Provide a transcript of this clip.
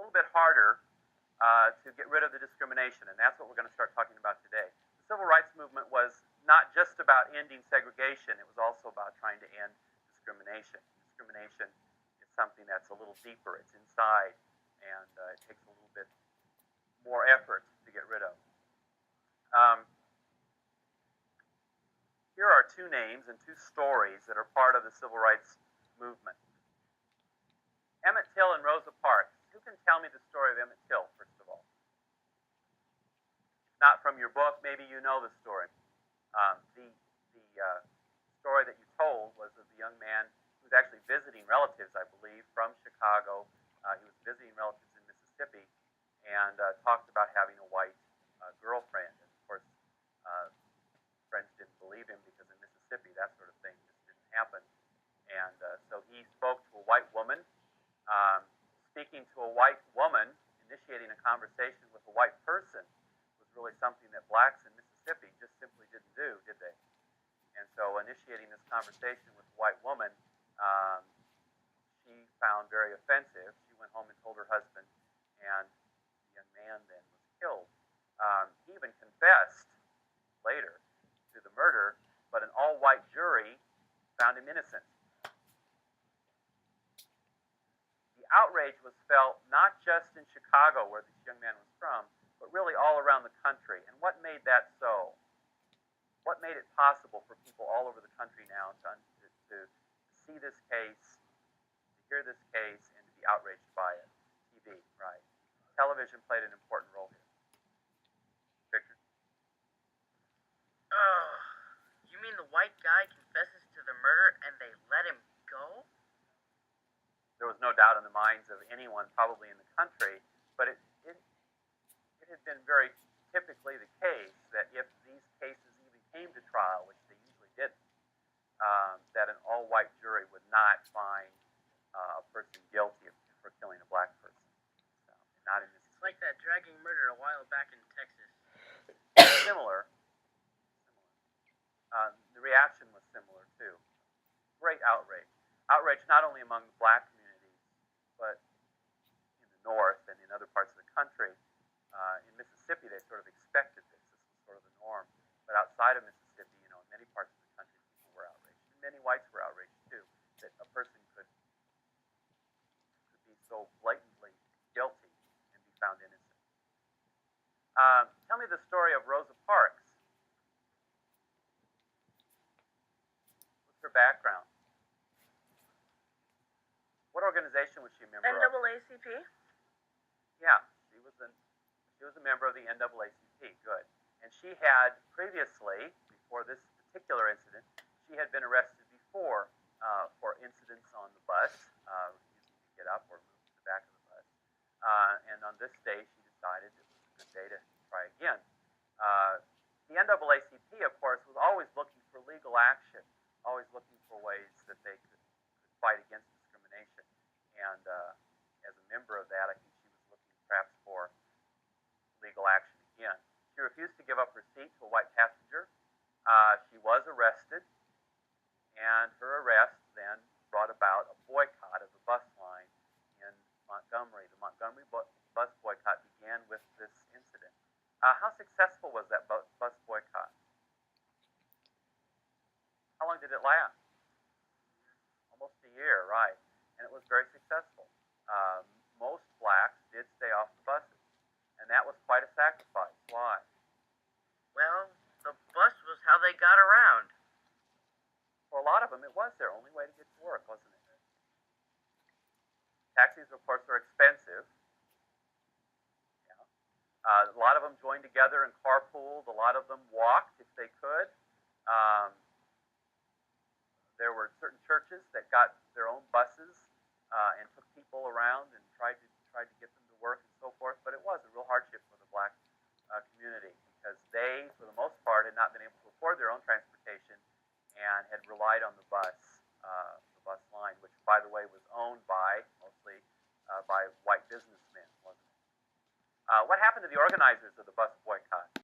little bit harder to get rid of the discrimination, and that's what we're going to start talking about today. The civil rights movement was not just about ending segregation, it was also about trying to end discrimination. Discrimination is something that's a little deeper, it's inside, and it takes a little bit more effort to get rid of. Here are two names and two stories that are part of the civil rights movement. Emmett Till and Rosa Parks. Who can tell me the story of Emmett Till, first of all? Not from your book, maybe you know the story. The story that you told was of the young man who was actually visiting relatives, I believe, from Chicago. He was visiting relatives in Mississippi and talked about having a white girlfriend. And of course, friends didn't believe him because in Mississippi that sort of thing just didn't happen. And so he spoke to a white woman. Speaking to a white woman, initiating a conversation with a white person was really something that blacks in Mississippi just simply didn't do, did they? And so initiating this conversation with a white woman, she found very offensive. She went home and told her husband, and the young man then was killed. He even confessed later to the murder, but an all-white jury found him innocent. The outrage was felt not just in Chicago, where this young man was from, but really all around the country. And what made that so? What made it possible for people all over the country now to see this case, to hear this case, and to be outraged by it? TV, right. Television played an important role here. Victor? Oh, you mean the white guy confesses to the murder and they let him go? There was no doubt in the minds of anyone probably in the country, but it had been very typically the case that if these cases even came to trial, which they usually didn't, that an all-white jury would not find a person guilty for killing a black person. So, not in this. It's like that dragging murder a while back in Texas. Similar. The reaction was similar too. Great outrage. Outrage not only among the black community, but in the North and in other parts of the country. In Mississippi, they sort of expected this. This was sort of the norm. But outside of Mississippi, in many parts of the country, people were outraged. And many whites were outraged, too, that a person could be so blatantly guilty and be found innocent. Tell me the story of Rosa Parks. What's her background? What organization was she a member of? NAACP? Yeah, she was a member of the NAACP. Good. And she had previously, before this particular incident, she had been arrested before for incidents on the bus, refusing to get up or move to the back of the bus. And on this day, she decided it was a good day to try again. The NAACP, of course, was always looking for legal action, always looking for ways that they could fight against discrimination. And as a member of that, I think she was looking perhaps for legal action again. She refused to give up her seat to a white passenger. She was arrested, and her arrest then brought about a boycott of the bus line in Montgomery. The Montgomery bus boycott began with this incident. How successful was that bus boycott? How long did it last? Almost a year, right. And it was very successful. Most blacks did stay off the buses, and that was quite a sacrifice. Why? Well, the bus was how they got around. For a lot of them, it was their only way to get to work, wasn't it? Taxis, of course, are expensive. Yeah. A lot of them joined together and carpooled. A lot of them walked if they could. There were certain churches that got their own buses and took people around and tried to get them to work and so forth. But it was a real hardship for the black community because they, for the most part, had not been able to afford their own transportation and had relied on the bus line, which, by the way, was owned mostly by white businessmen, wasn't it? What happened to the organizers of the bus boycott?